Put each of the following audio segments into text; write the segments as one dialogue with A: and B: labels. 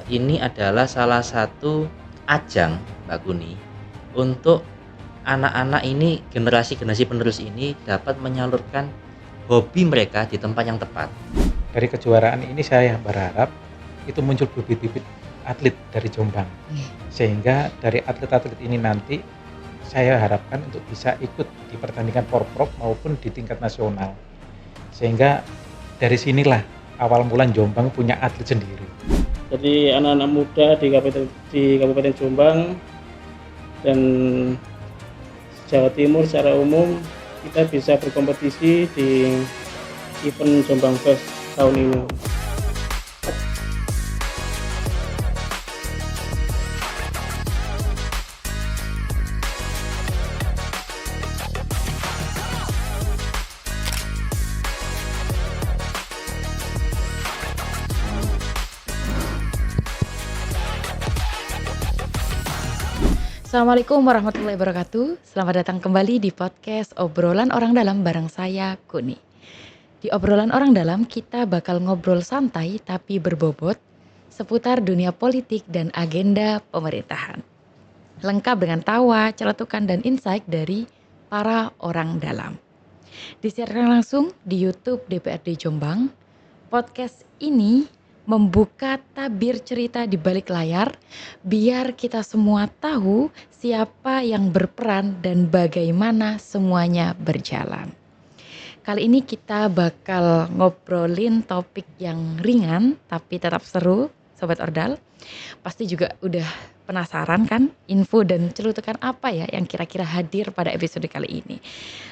A: ini adalah salah satu ajang, Mbak Kuni, untuk anak-anak ini, generasi-generasi penerus ini dapat menyalurkan hobi mereka di tempat yang tepat.
B: Dari kejuaraan ini saya berharap itu muncul bibit-bibit atlet dari Jombang. Sehingga dari atlet-atlet ini nanti saya harapkan untuk bisa ikut di pertandingan Porprov maupun di tingkat nasional. Sehingga dari sinilah awal mula Jombang punya atlet sendiri.
C: Jadi anak-anak muda di Kabupaten Jombang dan Jawa Timur secara umum kita bisa berkompetisi di event Jombang Fest tahun ini.
D: Assalamualaikum warahmatullahi wabarakatuh. Selamat datang kembali di podcast Obrolan Orang Dalam bareng saya, Kuni. Di Obrolan Orang Dalam kita bakal ngobrol santai tapi berbobot seputar dunia politik dan agenda pemerintahan. Lengkap dengan tawa, celetukan, dan insight dari para orang dalam. Disiarkan langsung di YouTube DPRD Jombang. Podcast ini membuka tabir cerita di balik layar biar kita semua tahu siapa yang berperan dan bagaimana semuanya berjalan. Kali ini kita bakal ngobrolin topik yang ringan tapi tetap seru, Sobat Ordal. Pasti juga udah penasaran kan info dan celutukan apa ya yang kira-kira hadir pada episode kali ini.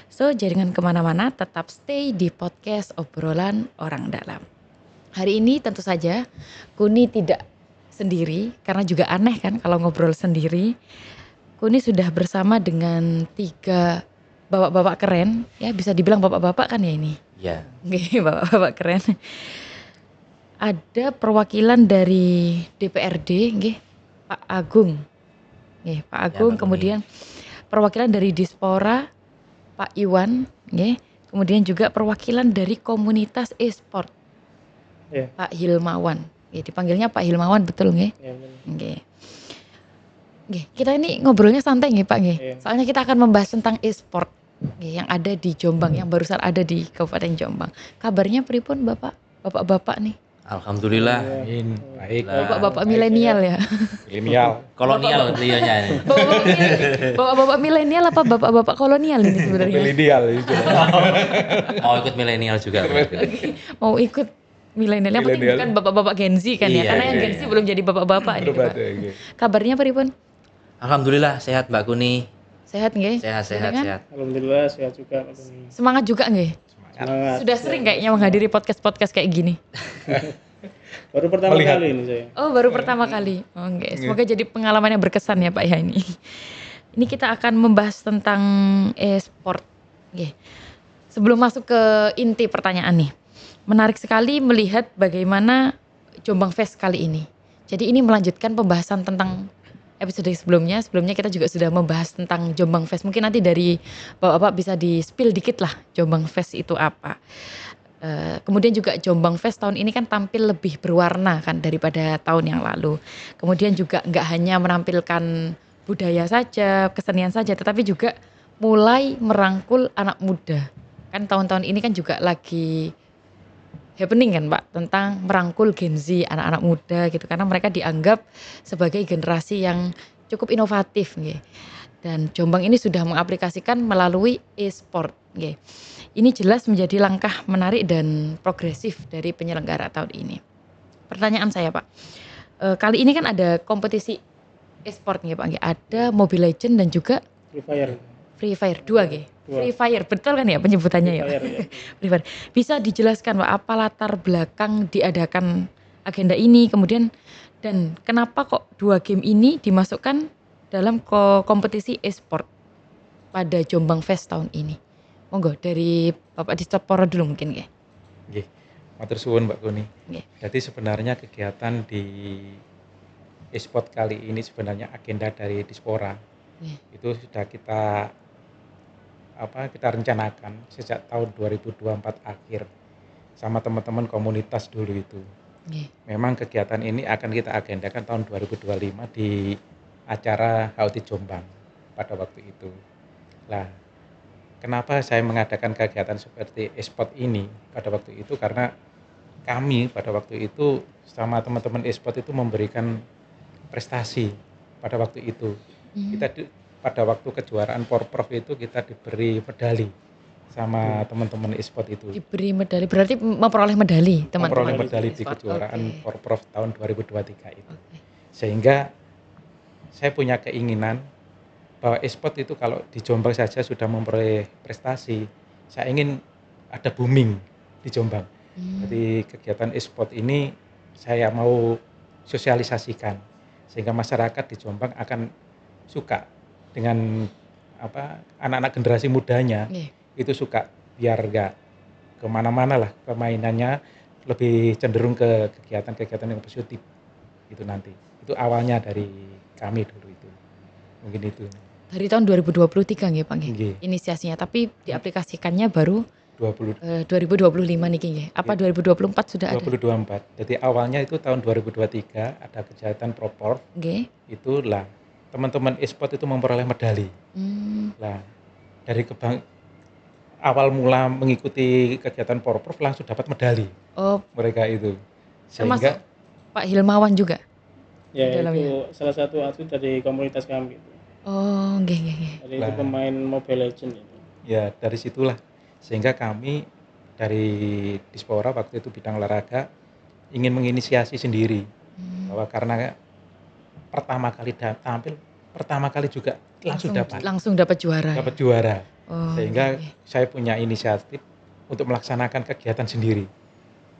D: So jangan kemana-mana, tetap stay di podcast Obrolan Orang Dalam. Hari ini tentu saja Kuni tidak sendiri karena juga aneh kan kalau ngobrol sendiri. Kuni sudah bersama dengan 3 bapak-bapak keren, ya bisa dibilang bapak-bapak kan ya ini.
A: Ya,
D: Oke, bapak-bapak keren. Ada perwakilan dari DPRD, nggih, Pak Agung. Nggih, Pak Agung,
A: Mbak Kuni.
D: kemudian perwakilan dari Dispora, Pak Iwan, nggih. Kemudian juga perwakilan dari komunitas e-sport,
C: Ya,
D: Pak Hilmawan. Nggih, dipanggilnya Pak Hilmawan betul nggih?
C: ya benar.
D: Nggih. Nggih, kita ini ngobrolnya santai nggih Pak nggih.
C: Iya.
D: Soalnya kita akan membahas tentang e-sport nggih yang ada di Jombang, yang barusan ada di Kabupaten Jombang. Kabarnya pripun Bapak? Bapak-bapak nih.
A: alhamdulillah.
B: Amin. Baik.
D: Bapak-bapak milenial ya.
B: Milenial.
A: Kolonial beliaunya ini.
D: Bapak-bapak milenial apa bapak-bapak kolonial ini sebenarnya?
B: Milenial itu.
A: Mau ikut milenial juga.
D: Mau ikut milenial, yang penting
B: Milenial.
D: bukan bapak-bapak Gen Z kan ya.
A: Iya,
D: Karena yang
A: iya,
D: Gen Z
A: iya.
D: belum jadi bapak-bapak ini,
B: Berobat
D: Pak.
B: ya, gitu.
D: Kabarnya pripun?
A: Alhamdulillah sehat Mbak Kuni.
D: Sehat nggih?
A: Sehat.
D: Jenengan?
C: Alhamdulillah sehat juga Pak Doni.
D: Semangat juga nggih?
C: Semangat.
D: Sudah sering kayaknya menghadiri podcast-podcast kayak gini.
C: Baru pertama
B: Melihat.
C: kali ini saya.
D: Oh, baru pertama kali. Oke, semoga jadi pengalaman yang berkesan ya Pak ya ini. Ini kita akan membahas tentang e-sport. Oke. Sebelum masuk ke inti pertanyaan nih. Menarik sekali melihat bagaimana Jombang Fest kali ini. Jadi ini melanjutkan pembahasan tentang episode sebelumnya. Sebelumnya kita juga sudah membahas tentang Jombang Fest. Mungkin nanti dari Bapak-bapak bisa di-spill dikit lah Jombang Fest itu apa. Kemudian juga Jombang Fest tahun ini kan tampil lebih berwarna kan daripada tahun yang lalu. Kemudian juga nggak hanya menampilkan budaya saja, kesenian saja, tetapi juga mulai merangkul anak muda. Kan tahun-tahun ini kan juga lagi happening kan Pak, tentang merangkul Gen Z, anak-anak muda gitu. Karena mereka dianggap sebagai generasi yang cukup inovatif nggih. Dan Jombang ini sudah mengaplikasikan melalui e-sport nggih. Ini jelas menjadi langkah menarik dan progresif dari penyelenggara tahun ini. Pertanyaan saya Pak, kali ini kan ada kompetisi e-sport nggih Pak nggih. Ada Mobile Legends dan juga
C: Free Fire.
D: Free Fire 2 nggih.
C: Dua.
D: Free Fire betul kan ya penyebutannya
C: Free
D: ya?
C: Fire, ya.
D: Free Fire. Bisa dijelaskan Pak apa latar belakang diadakan agenda ini, kemudian dan kenapa kok 2 game ini dimasukkan dalam kompetisi e-sport pada Jombang Fest tahun ini? Monggo dari Bapak Dispora dulu mungkin nggih.
B: Nggih. Matur suwun Mbak Kuni.
D: Nggih.
B: Jadi sebenarnya kegiatan di e-sport kali ini sebenarnya agenda dari Dispora.
D: Nggih.
B: Itu sudah kita rencanakan sejak tahun 2024 akhir sama teman-teman komunitas dulu itu.
D: Nggih.
B: Memang kegiatan ini akan kita agendakan tahun 2025 di acara HOT Jombang pada waktu itu. Lah, kenapa saya mengadakan kegiatan seperti e-sport ini pada waktu itu, karena kami pada waktu itu sama teman-teman e-sport itu memberikan prestasi pada waktu itu. Kita pada waktu kejuaraan Porprov itu kita diberi medali sama teman-teman e-sport itu.
D: Diberi medali, berarti memperoleh medali
B: Memperoleh
D: teman-teman
B: medali di
D: e-sport.
B: kejuaraan
D: Oke.
B: Porprov tahun 2023 itu.
D: Oke.
B: Sehingga saya punya keinginan bahwa e-sport itu kalau di Jombang saja sudah memperoleh prestasi, saya ingin ada booming di Jombang. Jadi kegiatan e-sport ini saya mau sosialisasikan sehingga masyarakat di Jombang akan suka dengan anak-anak generasi mudanya
D: Nggih.
B: itu suka, biar nggak kemana-mana lah permainannya, lebih cenderung ke kegiatan-kegiatan yang positif itu nanti. Itu awalnya dari kami dulu itu. Mungkin itu.
D: Dari tahun 2023 nggih Pak nggih.
B: Nggih.
D: Inisiasinya, tapi diaplikasikannya baru
B: 20
D: 2025 niki nggih. Apa 2024 sudah ada?
B: 2024. Jadi awalnya itu tahun 2023 ada kegiatan Propor,
D: Nggih.
B: itulah teman-teman e-sport itu memperoleh medali. Lah, dari awal mula mengikuti kegiatan Porprov langsung dapat medali
D: Oh,
B: mereka itu.
D: termasuk
B: Sehingga
D: Pak Hilmawan juga?
C: Ya,
D: Di dalamnya.
C: itu salah satu atlet dari komunitas kami itu.
D: Oh, nggih nggih nggih.
C: Jadi itu pemain Mobile Legends itu.
B: ya dari situlah sehingga kami dari Dispora waktu itu bidang olahraga ingin menginisiasi sendiri bahwa karena pertama kali tampil pertama kali juga langsung dapat
D: juara.
B: dapat juara.
D: Oh,
B: Sehingga
D: nggih.
B: saya punya inisiatif untuk melaksanakan kegiatan sendiri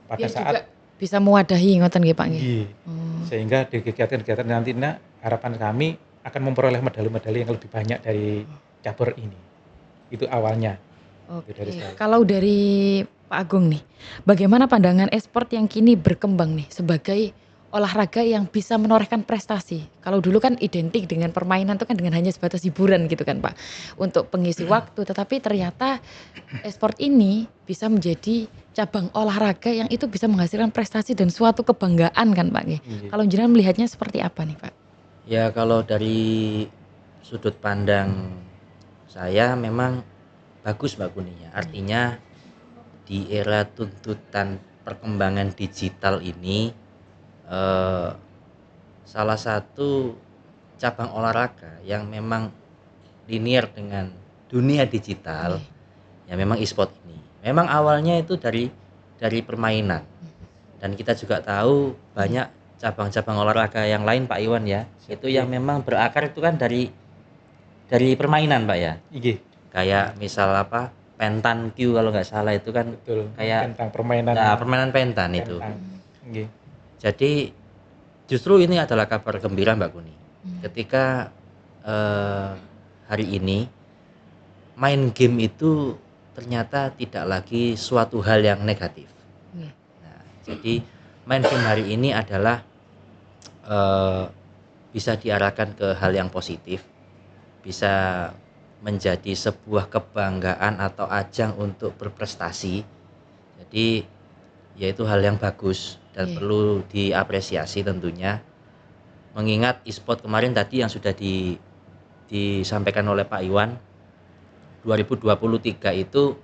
B: pada
D: Biar
B: saat
D: juga bisa mewadahi ngoten nggih Pak nggih.
B: Iya.
D: Oh.
B: Sehingga di kegiatan-kegiatan nantinya harapan kami akan memperoleh medali-medali yang lebih banyak dari cabur ini. Itu awalnya.
D: Oke.
B: Itu dari saya.
D: Kalau dari Pak Agung nih, bagaimana pandangan e-sport yang kini berkembang nih sebagai olahraga yang bisa menorehkan prestasi? Kalau dulu kan identik dengan permainan itu kan dengan hanya sebatas hiburan gitu kan Pak, untuk pengisi waktu. Tetapi ternyata e-sport ini bisa menjadi cabang olahraga yang itu bisa menghasilkan prestasi dan suatu kebanggaan kan Pak nggih.
B: Iya.
D: Kalau jenengan melihatnya seperti apa nih Pak?
A: Ya kalau dari sudut pandang saya memang bagus Mbak Kuninya. Artinya di era tuntutan perkembangan digital ini salah satu cabang olahraga yang memang linear dengan dunia digital ya memang e-sport ini. Memang awalnya itu dari permainan. Dan kita juga tahu banyak cabang-cabang olahraga yang lain Pak Iwan ya. Itu yang memang berakar itu kan dari permainan Pak ya.
B: Iya,
A: Kayak misal apa? Pentan Q kalau nggak salah itu kan
B: betul.
A: kayak
B: Tentang permainan.
A: nah, permainan pentan itu.
B: Tentang. Iya.
A: Jadi justru ini adalah kabar gembira Mbak Kuni. Ketika hari ini main game itu ternyata tidak lagi suatu hal yang negatif.
D: Iya.
A: Nah, jadi main game hari ini adalah bisa diarahkan ke hal yang positif, bisa menjadi sebuah kebanggaan atau ajang untuk berprestasi. Jadi yaitu hal yang bagus dan perlu diapresiasi tentunya. Mengingat e-sport kemarin tadi yang sudah disampaikan oleh Pak Iwan, 2023 itu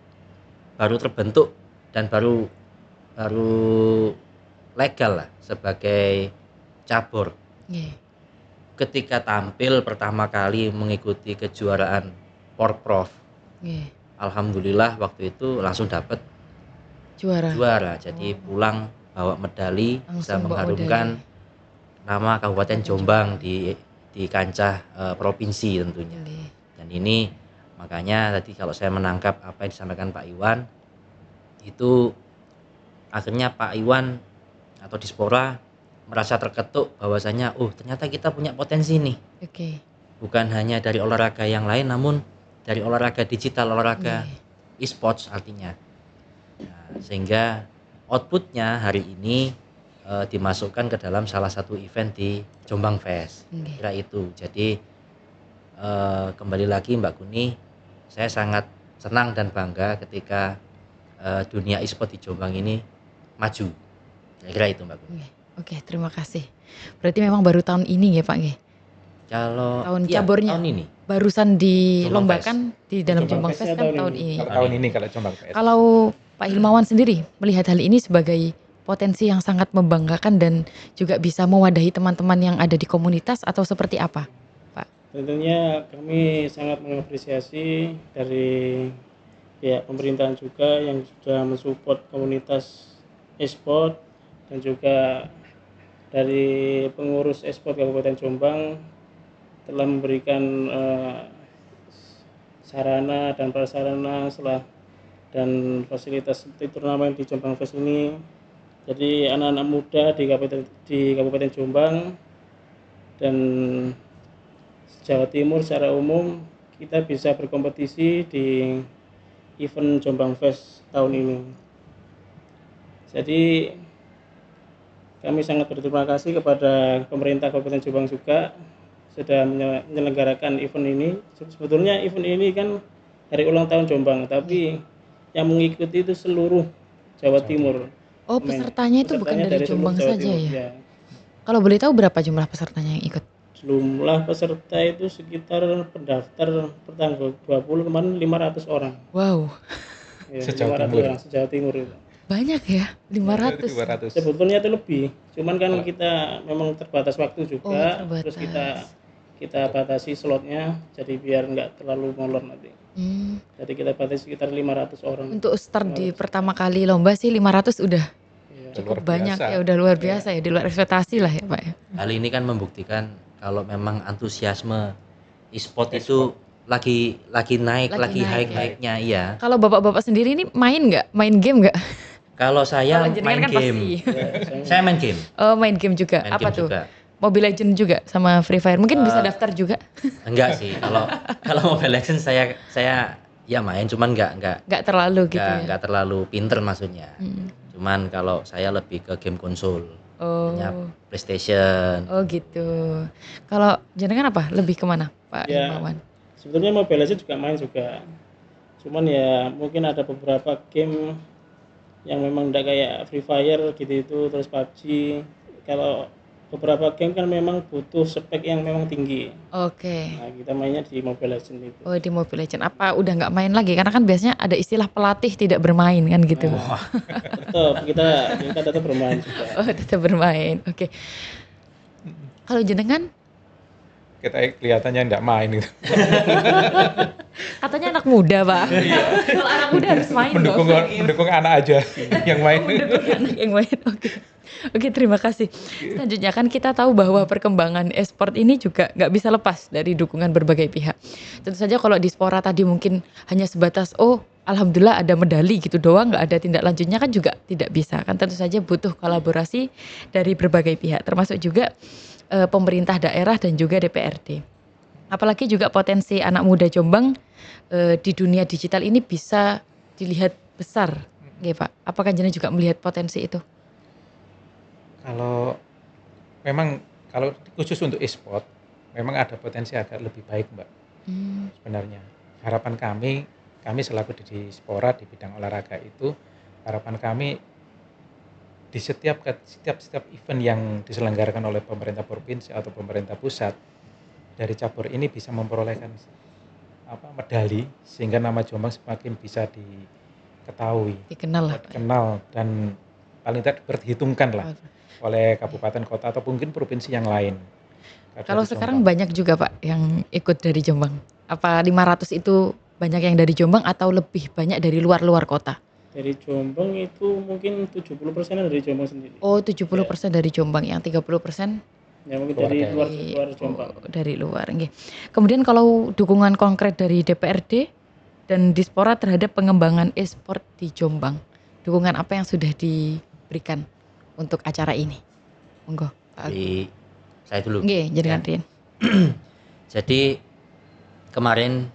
A: baru terbentuk dan baru legal lah sebagai cabur. Ketika tampil pertama kali mengikuti kejuaraan Porprov, alhamdulillah waktu itu langsung dapat juara. Jadi pulang bawa medali, bisa
D: Langsung bawa
A: mengharumkan nama Kabupaten Jombang di kancah provinsi tentunya. Dan ini makanya tadi kalau saya menangkap apa yang disampaikan Pak Iwan, itu akhirnya Pak Iwan atau Dispora merasa terketuk bahwasanya ternyata kita punya potensi nih. Bukan hanya dari olahraga yang lain namun dari olahraga digital, olahraga e-sports artinya. Nah, sehingga outputnya hari ini dimasukkan ke dalam salah satu event di Jombang Fest. Kira itu. Jadi kembali lagi Mbak Kuni, saya sangat senang dan bangga ketika dunia e-sport di Jombang ini maju. Kira-kira itu Mbak Kuni.
D: Nggih. Oke, terima kasih. Berarti memang baru tahun ini ya Pak nggih?
A: Kalau
D: Tahun
A: iya,
D: caburnya
A: tahun ini
D: barusan dilombakan di dalam
C: Jombang
D: Jombang Fest
C: Fest-nya
D: kan
C: tahun
D: tahun
C: ini.
D: ini.
B: Kalau
A: Tahun
B: tahun
A: ini.
B: ini kalau Jombang PS.
D: Kalau Pak Hilmawan sendiri melihat hal ini sebagai potensi yang sangat membanggakan dan juga bisa mewadahi teman-teman yang ada di komunitas atau seperti apa, Pak?
C: Tentunya kami sangat mengapresiasi dari pihak pemerintahan juga yang sudah mensupport komunitas e-sport dan juga dari pengurus e-sport Kabupaten Jombang telah memberikan sarana dan prasarana dan fasilitas seperti turnamen di Jombang Fest ini. Jadi anak-anak muda di Kabupaten Jombang dan Jawa Timur secara umum kita bisa berkompetisi di event Jombang Fest tahun ini. Jadi kami sangat berterima kasih kepada pemerintah Kabupaten Jombang juga sudah menyelenggarakan event ini. Sebetulnya event ini kan hari ulang tahun Jombang, tapi yang mengikuti itu seluruh Jawa Timur.
D: Oh, pesertanya itu bukan dari
C: seluruh
D: Jombang
C: Jawa
D: saja
C: Timur,
D: ya? Kalau boleh tahu berapa jumlah pesertanya yang ikut?
C: Jumlah peserta itu sekitar pendaftar pertanggal 20 kemarin 500 orang.
D: Wow,
C: Ya,
B: Sejawa
C: 500
B: Timur.
C: orang sejawa Timur itu.
D: banyak ya, 500.
B: 200.
C: Sebetulnya itu lebih, cuman kan kita memang terbatas waktu juga,
D: Oh, terbatas.
C: terus kita batasi slotnya, jadi biar nggak terlalu molor nanti. Jadi kita batasi sekitar 500 orang.
D: Untuk start di pertama kali lomba sih 500 udah
C: Iya.
D: cukup
B: Luar
D: banyak
B: biasa.
D: ya, udah luar biasa ya, di luar ekspektasi lah ya Pak ya.
A: hal ini kan membuktikan kalau memang antusiasme e-sport itu lagi naik,
D: Lagi
A: lagi
D: naik,
A: high-naiknya iya.
D: Kalau bapak-bapak sendiri ini main nggak? Main game nggak?
A: Kalau saya
D: Kalau jenengan
A: main
D: kan
A: game.
D: pasti.
C: Ya,
A: Saya main game.
D: Oh, main game juga.
A: Main
D: Apa
A: game
D: tuh?
A: juga.
D: Mobile Legend juga sama Free Fire. Mungkin bisa daftar juga.
A: Enggak sih. Kalau Mobile Legends saya ya main, cuman enggak
D: Nggak terlalu gitu ya.
A: enggak terlalu pinter maksudnya. Cuman kalau saya lebih ke game konsol.
D: Oh.
A: Hanya PlayStation.
D: Oh gitu. Kalau jenengan apa? Lebih kemana Pak
C: Ya.
D: Hilmawan?
C: Sebetulnya Mobile Legends juga main juga. Cuman ya mungkin ada beberapa game yang memang enggak kayak Free Fire gitu itu, terus PUBG. Kalau beberapa game kan memang butuh spek yang memang tinggi.
D: Oke.
C: Nah, kita mainnya di Mobile Legends itu.
D: Oh, di Mobile Legend. Apa udah nggak main lagi? Karena kan biasanya ada istilah pelatih tidak bermain kan gitu.
C: Tetap kita tetap bermain juga.
D: Oh, tetap bermain. Oke. Kalau jenengan
B: Kita kelihatannya nggak main gitu.
D: katanya anak muda, Pak. Kalau anak muda harus main dong.
B: mendukung anak aja yang main.
D: Mendukung anak yang main. Oke, terima kasih. Selanjutnya kan kita tahu bahwa perkembangan e-sport ini juga nggak bisa lepas dari dukungan berbagai pihak. Tentu saja kalau di Spora tadi mungkin hanya sebatas alhamdulillah ada medali gitu doang, nggak ada tindak lanjutnya kan juga tidak bisa. Kan tentu saja butuh kolaborasi dari berbagai pihak, termasuk juga pemerintah daerah dan juga DPRD. Apalagi juga potensi anak muda Jombang di dunia digital ini bisa dilihat besar, nggih Pak. Apakah jenengan juga melihat potensi itu?
B: Kalau khusus untuk e-sport, memang ada potensi agak lebih baik Mbak sebenarnya. Harapan kami selaku di Spora di bidang olahraga itu, harapan kami di setiap event yang diselenggarakan oleh pemerintah provinsi atau pemerintah pusat, dari cabur ini bisa memperolehkan medali sehingga nama Jombang semakin bisa diketahui,
D: Dikenal lah.
B: dikenal dan paling tidak diperhitungkan lah oleh kabupaten kota atau mungkin provinsi yang lain.
D: Kalau sekarang banyak juga Pak yang ikut dari Jombang. Apa 500 itu banyak yang dari Jombang atau lebih banyak dari luar kota?
C: Dari Jombang itu mungkin 70% dari Jombang sendiri.
D: Oh, 70% dari Jombang, yang 30%
C: Ya mungkin dari luar Jombang.
D: dari luar. Nggih. Kemudian kalau dukungan konkret dari DPRD dan Dispora terhadap pengembangan e-sport di Jombang, dukungan apa yang sudah diberikan untuk acara ini? Monggo, Pak.
A: Jadi saya dulu.
D: Nggih, jenengan Rin.
A: Jadi kemarin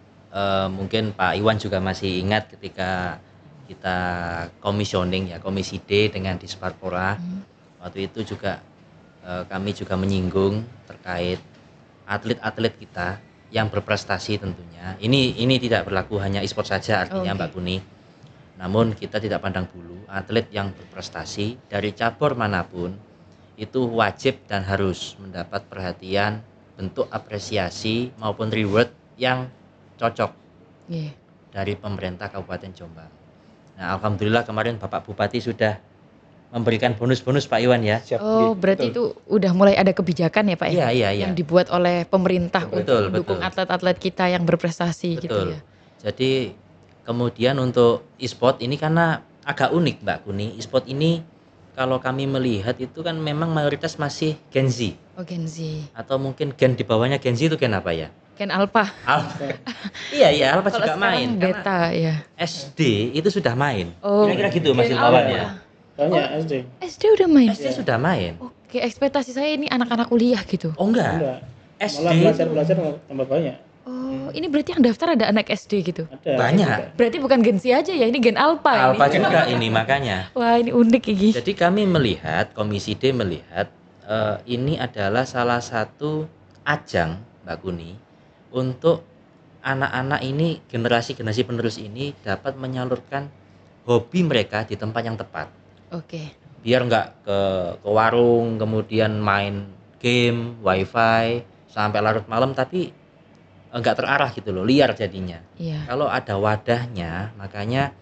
A: mungkin Pak Iwan juga masih ingat ketika kita commissioning ya, Komisi D dengan Disparpora. Waktu itu juga kami juga menyinggung terkait atlet-atlet kita yang berprestasi tentunya. Ini tidak berlaku hanya e-sport saja artinya Mbak Kuni. Namun kita tidak pandang bulu, atlet yang berprestasi dari cabur manapun itu wajib dan harus mendapat perhatian, bentuk apresiasi maupun reward yang cocok
D: Nggih.
A: dari pemerintah Kabupaten Jombang. Nah, alhamdulillah kemarin Bapak Bupati sudah memberikan bonus-bonus Pak Iwan ya.
B: Siap,
D: Oh,
B: nggih,
D: berarti
B: betul.
D: itu udah mulai ada kebijakan ya, Pak, ya?
A: Iya, iya, iya.
D: Yang dibuat oleh pemerintah
A: Betul,
D: untuk mendukung
A: betul.
D: atlet-atlet kita yang berprestasi gitu
A: Betul.
D: ya.
A: Jadi kemudian untuk e-sport ini karena agak unik Mbak Kuni. E-sport ini kalau kami melihat itu kan memang mayoritas masih Gen Z
D: Oh, Gen Z.
A: atau mungkin gen di bawahnya Gen Z itu gen apa ya?
D: Gen Alpha.
A: Alpha. Iya, iya, Alpha
D: Kalau
A: juga main.
D: sekarang beta ya.
A: SD itu sudah main.
D: Oh,
A: Kira-kira gitu Mas
D: Gen
A: Ilmawan
D: Alpha.
A: ya.
C: Banyak SD.
D: SD udah main.
A: SD sudah main.
D: Oke, ekspektasi saya ini anak-anak kuliah gitu.
A: Oh enggak.
C: Enggak.
A: SD
C: Malah belajar tambah banyak.
D: Oh, ini berarti yang daftar ada anak SD gitu.
C: Ada.
A: Banyak.
C: juga.
D: Berarti bukan Gen Z aja ya, ini Gen Alpha
A: Alpha
D: ini.
A: juga ini makanya.
D: Wah, ini unik ini.
A: Jadi kami melihat, Komisi D melihat ini adalah salah satu ajang Mbak Kuni untuk anak-anak ini, generasi-generasi penerus ini dapat menyalurkan hobi mereka di tempat yang tepat.
D: Oke.
A: Biar nggak ke warung, kemudian main game, wifi, sampai larut malam, tapi nggak terarah gitu loh, liar jadinya.
D: Iya.
A: Kalau ada wadahnya, makanya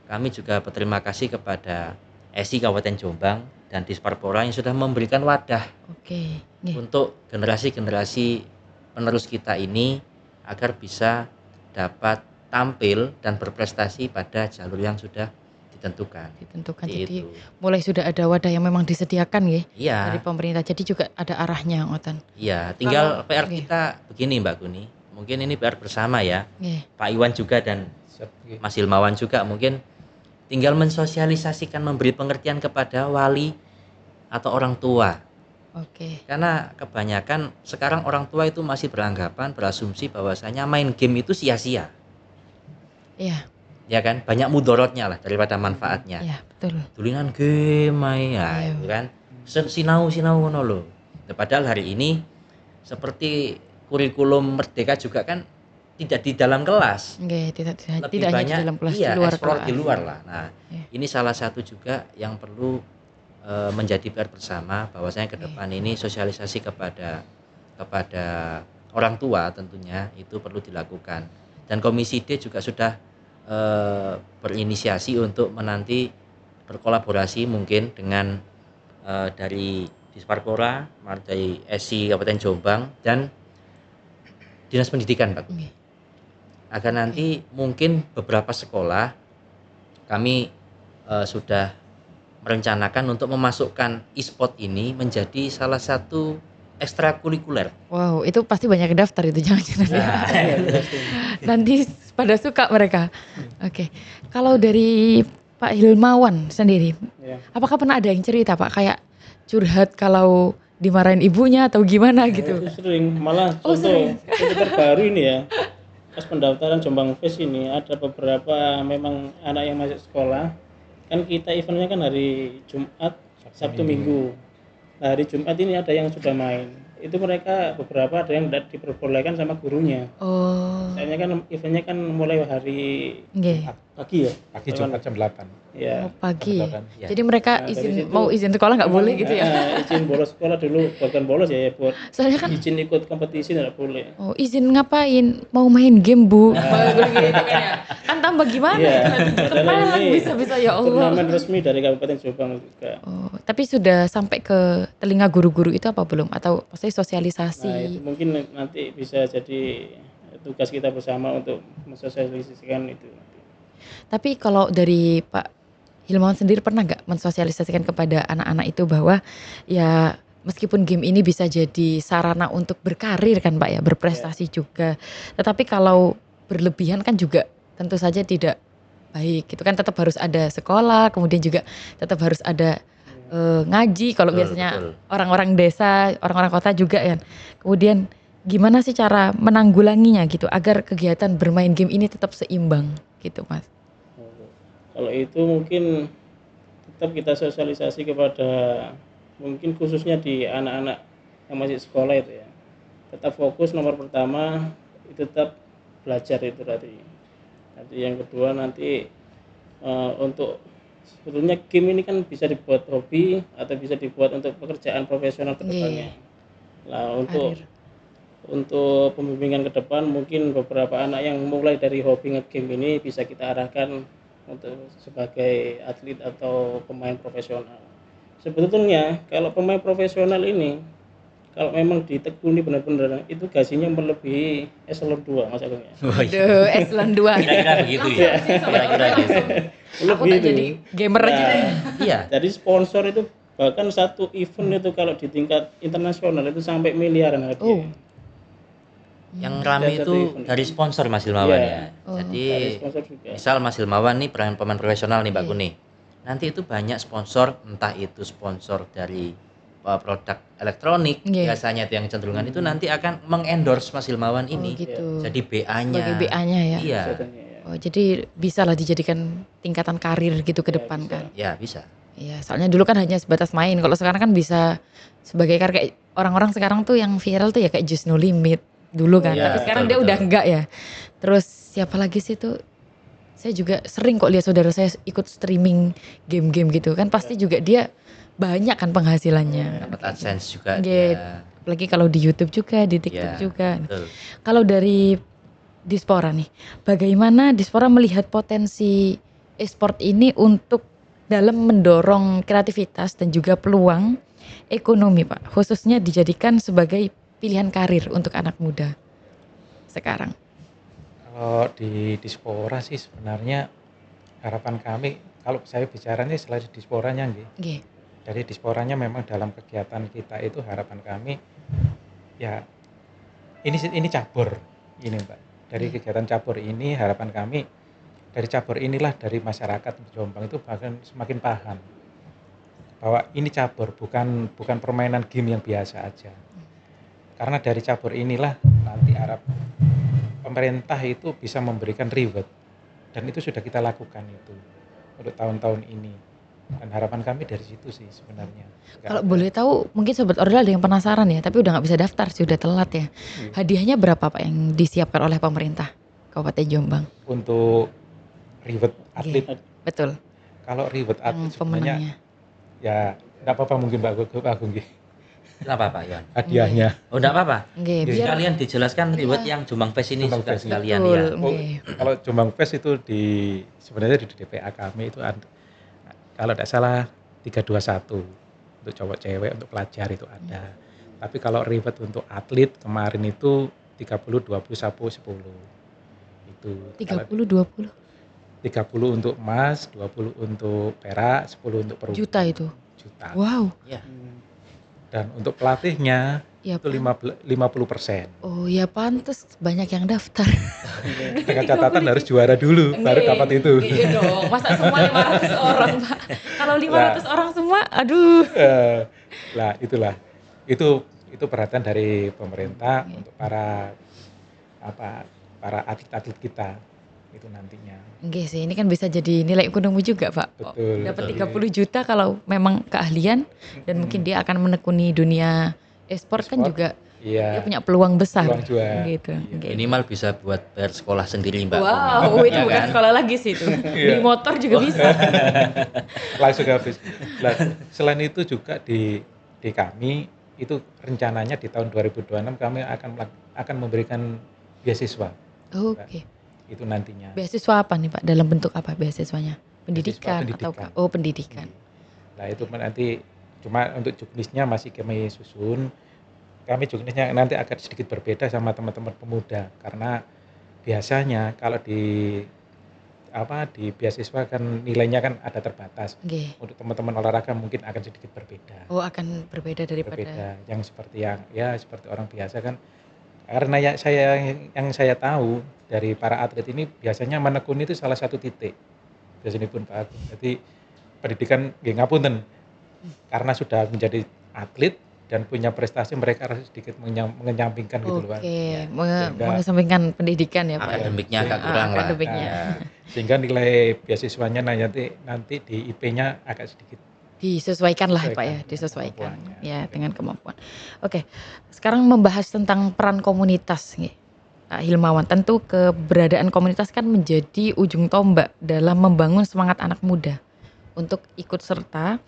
A: kami juga berterima kasih kepada SI Kabupaten Jombang dan Disparpora yang sudah memberikan wadah
D: Oke. Nggih.
A: untuk generasi-generasi penerus kita ini agar bisa dapat tampil dan berprestasi pada jalur yang sudah ditentukan.
D: Ditentukan.
A: Seperti
D: Jadi
A: itu.
D: mulai sudah ada wadah yang memang disediakan nggih
A: Iya,
D: dari pemerintah. Jadi juga ada arahnya ngoten.
A: iya. Tinggal
D: Kalau-
A: PR
D: oke.
A: kita begini Mbak Kuni. Mungkin ini PR bersama ya.
D: Nggih.
A: Pak Iwan juga dan
B: Siap, nggih.
A: Mas Ilmawan juga mungkin tinggal mensosialisasikan, memberi pengertian kepada wali atau orang tua.
D: Oke.
A: Karena kebanyakan sekarang orang tua itu masih beranggapan, berasumsi bahwasanya main game itu sia-sia.
D: Iya,
A: Ya kan? Banyak mudorotnya lah daripada manfaatnya.
D: iya, betul.
A: Tulinan game main ya,
D: Iya.
A: itu kan. Sinau ngono lho. Nah, padahal hari ini seperti kurikulum Merdeka juga kan tidak di dalam kelas.
D: Nggih, tidak
A: Lebih
D: tidak hanya di
A: banyak
D: dalam kelas,
A: iya,
D: di luar
A: explore
D: kelas.
A: di luar lah. Nah,
D: Iya.
A: ini salah satu juga yang perlu menjadi PR bersama bahwasanya ke
D: Oke.
A: depan ini sosialisasi kepada orang tua tentunya itu perlu dilakukan. Dan Komisi D juga sudah berinisiasi untuk menanti berkolaborasi mungkin dengan dari Disparpora, dari SI Kabupaten Jombang dan Dinas Pendidikan Pak.
D: Nggih.
A: Agar nanti mungkin beberapa sekolah kami sudah merencanakan untuk memasukkan e-sport ini menjadi salah satu ekstrakurikuler.
D: Wow, itu pasti banyak yang daftar itu jangan-jangan.
A: Nah,
D: Nanti pada suka mereka. Oke. Kalau dari Pak Hilmawan sendiri,
C: Ya.
D: apakah pernah ada yang cerita Pak kayak curhat kalau dimarahin ibunya atau gimana gitu?
C: Itu sering, malah
D: Oh,
C: contoh
D: sering.
C: itu terbaru ini ya. Pas pendaftaran Jombang Fest ini ada beberapa memang anak yang masuk sekolah. Kan kita eventnya kan hari Jumat, Sabtu, Minggu. Nah, hari Jumat ini ada yang sudah main. Itu mereka beberapa ada yang tidak diperbolehkan sama gurunya.
D: Oh,
C: Soalnya kan eventnya kan mulai hari
D: nggih.
C: pagi ya.
B: Pagi Jumat jam 8.
C: Ya.
D: Oh, pagi.
B: Jam 8.
A: Ya.
D: Jadi mereka
C: Nah, dari
D: izin
C: situ
D: mau izin sekolah nggak boleh gitu ya?
C: Izin bolos sekolah dulu, bukan bolos ya, buat
D: Soalnya kan
C: izin ikut kompetisi tidak boleh.
D: oh izin ngapain? Mau main game Bu? Gitu kan ya. Kan tambah gimana?
C: Iya.
D: Terpelan
C: Padahal ini
D: bisa-bisa ya Allah.
C: turnamen resmi dari Kabupaten Jombang juga.
D: Oh, tapi sudah sampai ke telinga guru-guru itu apa belum? Atau maksudnya sosialisasi?
C: Nah, itu mungkin nanti bisa jadi tugas kita bersama untuk mensosialisasikan itu.
D: Tapi kalau dari Pak Hilmawan sendiri pernah nggak mensosialisasikan kepada anak-anak itu bahwa ya meskipun game ini bisa jadi sarana untuk berkarir kan Pak ya, berprestasi juga. Tetapi kalau berlebihan kan juga tentu saja tidak baik. Itu kan tetap harus ada sekolah, kemudian juga tetap harus ada ngaji kalau
A: Betul,
D: biasanya
A: betul.
D: orang-orang desa, orang-orang kota juga kan. Kemudian gimana sih cara menanggulanginya gitu agar kegiatan bermain game ini tetap seimbang gitu Mas?
C: Kalau itu mungkin tetap kita sosialisasi kepada mungkin khususnya di anak-anak yang masih sekolah itu ya. Tetap fokus nomor pertama itu tetap belajar itu tadi. Nanti yang kedua nanti untuk sebetulnya game ini kan bisa dibuat hobi atau bisa dibuat untuk pekerjaan profesional ke depannya. Nah,
D: Karir.
C: untuk pembimbingan ke depan mungkin beberapa anak yang mulai dari hobi nge-game ini bisa kita arahkan untuk sebagai atlet atau pemain profesional. Sebetulnya kalau pemain profesional ini kalau memang ditekuni benar-benar itu gajinya melebihi eselon 2 Mas Agung ya.
A: Wah, iya.
D: Aduh, eselon 2.
A: Kira-kira begitu ya. Kira-kira gitu.
D: Aku
C: Lebih
D: tak
C: itu.
D: jadi gamer aja deh.
A: Iya.
C: Jadi sponsor itu bahkan satu event itu kalau di tingkat internasional itu sampai miliaran
D: Oh.
C: harganya.
A: Yang rame
C: Dan satu
A: itu
C: event.
A: dari sponsor Mas Hilmawan
C: Iya.
A: ya.
D: Oh.
A: Jadi
C: Dari sponsor juga.
A: misal Mas Hilmawan nih pemain profesional nih Mbak
D: Iya.
A: Kuni. Nanti itu banyak sponsor, entah itu sponsor dari produk elektronik,
D: Iya.
A: biasanya itu yang cenderungan itu nanti akan mengendorse Mas Hilmawan
D: Oh
A: ini.
D: gitu.
A: Jadi BA-nya.
D: Sebagai BA-nya ya.
A: Iya.
C: Jatuhnya ya.
D: Oh, jadi bisa lah dijadikan tingkatan karir gitu ke
C: Ya,
D: depan
C: bisa.
D: kan.
A: Ya, bisa.
D: Iya, soalnya dulu kan hanya sebatas main. Kalau sekarang kan bisa sebagai kayak orang-orang sekarang tuh yang viral tuh ya kayak Just No Limit dulu kan.
A: Iya,
D: Tapi sekarang
A: betul,
D: dia udah
A: betul.
D: enggak ya. Terus siapa lagi sih tuh? Saya juga sering kok lihat saudara saya ikut streaming game-game gitu kan. Pasti juga dia banyak kan penghasilannya.
A: Dapat AdSense juga
D: Iya.
A: dia.
D: Apalagi kalau di YouTube juga, di TikTok
A: Ya,
D: juga.
A: betul.
D: Kalau dari Dispora nih, bagaimana Dispora melihat potensi e-sport ini untuk dalam mendorong kreativitas dan juga peluang ekonomi Pak, khususnya dijadikan sebagai pilihan karir untuk anak muda sekarang?
B: Kalau di Dispora sih sebenarnya harapan kami, kalau saya bicara nih selain Disporanya nggih.
D: Nggih.
B: Dari Disporanya memang dalam kegiatan kita itu harapan kami ya ini cabur ini Mbak. Dari kegiatan cabur ini harapan kami dari cabur inilah dari masyarakat Jombang itu bahkan semakin paham bahwa ini cabur bukan permainan game yang biasa aja. Karena dari cabur inilah nanti harap pemerintah itu bisa memberikan reward dan itu sudah kita lakukan itu untuk tahun-tahun ini. Dan harapan kami dari situ sih sebenarnya.
D: Kalau boleh tahu mungkin Sobat Ordal ada yang penasaran ya, tapi udah nggak bisa daftar sih, udah telat ya. Hadiahnya berapa Pak yang disiapkan oleh pemerintah Kabupaten Jombang?
B: Untuk reward atlet,
D: Betul,
B: kalau reward
D: yang
B: atlet sebenarnya
D: pemenangnya.
B: ya enggak apa-apa mungkin Mbak Agung nggih.
A: Kenapa Pak Yon?
B: Hadiahnya.
A: Oh, enggak apa-apa.
D: Nggih, biar
A: Sekalian dijelaskan reward yang Jombang Fest ini
B: Jombang
A: juga
B: Fest.
A: sekalian
D: betul,
A: ya.
B: Oh,
D: nggih.
B: kalau Jombang Fest itu sebenarnya di DPA kami itu kalau tidak salah 321 untuk cowok cewek untuk pelajar itu ada. Tapi kalau reward untuk atlet kemarin itu 30 20 sapu 10. Itu
D: 30-20
B: 30 untuk emas, 20 untuk perak, 10 untuk perunggu.
D: juta itu.
B: Juta.
D: Wow.
B: Dan untuk pelatihnya
D: Ya,
B: itu 50%.
D: Oh ya pantes banyak yang daftar.
B: Dengan catatan harus juara dulu baru
D: Nggih.
B: dapat itu.
D: Iya dong, masa semua 500 orang Pak. Kalau 500 orang semua, aduh.
B: Lah itulah. Itu perhatian dari pemerintah untuk para atlet-atlet kita itu nantinya.
D: Nggih sih, ini kan bisa jadi nilai ekonomi juga Pak.
B: Betul.
D: Dapat
B: Betul.
D: 30 juta kalau memang keahlian dan mungkin dia akan menekuni dunia e-sport kan
B: E-sport,
D: juga dia
B: Iya.
D: punya peluang besar.
B: Peluang juga.
D: Gitu.
B: Iya.
D: Nggih.
A: Minimal bisa buat bayar sekolah sendiri Mbak.
D: Wow, itu
A: Iya
D: bukan
A: kan?
D: sekolah lagi sih itu. Beli motor juga bisa.
B: Langsung habis. Lah, selain itu juga di kami itu rencananya di tahun 2026 kami akan memberikan beasiswa.
D: Oke.
B: Itu nantinya.
D: Beasiswa apa nih Pak? Dalam bentuk apa beasiswanya? Pendidikan,
B: Beasiswa
D: atau
B: pendidikan.
D: pendidikan.
B: Nah itu nanti cuma untuk juknisnya masih kami susun. Kami juknisnya nanti akan sedikit berbeda sama teman-teman pemuda karena biasanya kalau di beasiswa kan nilainya kan ada terbatas.
D: Nggih.
B: Untuk teman-teman olahraga mungkin akan sedikit berbeda.
D: Oh, akan berbeda daripada
B: Berbeda yang seperti seperti orang biasa kan. Karena yang saya tahu dari para atlet ini biasanya menekuni itu salah satu titik. Biasanya pun Pak Agung. Jadi pendidikan nggih ngapunten. Karena sudah menjadi atlet dan punya prestasi mereka harus sedikit mengenyampingkan gitu loh Pak.
D: Oke,
B: Sehingga-
D: mengesampingkan pendidikan ya Pak.
A: Akademiknya agak kurang lah.
D: Akademiknya.
A: Ya.
B: Sehingga nilai beasiswanya nanti di IP-nya agak sedikit
D: Disesuaikan lah Pak
B: Sesuaikan
D: ya,
B: dengan
D: disesuaikan
B: kemampuannya.
D: ya dengan kemampuan. Oke, sekarang membahas tentang peran komunitas nih. Pak Hilmawan, tentu keberadaan komunitas kan menjadi ujung tombak dalam membangun semangat anak muda untuk ikut serta.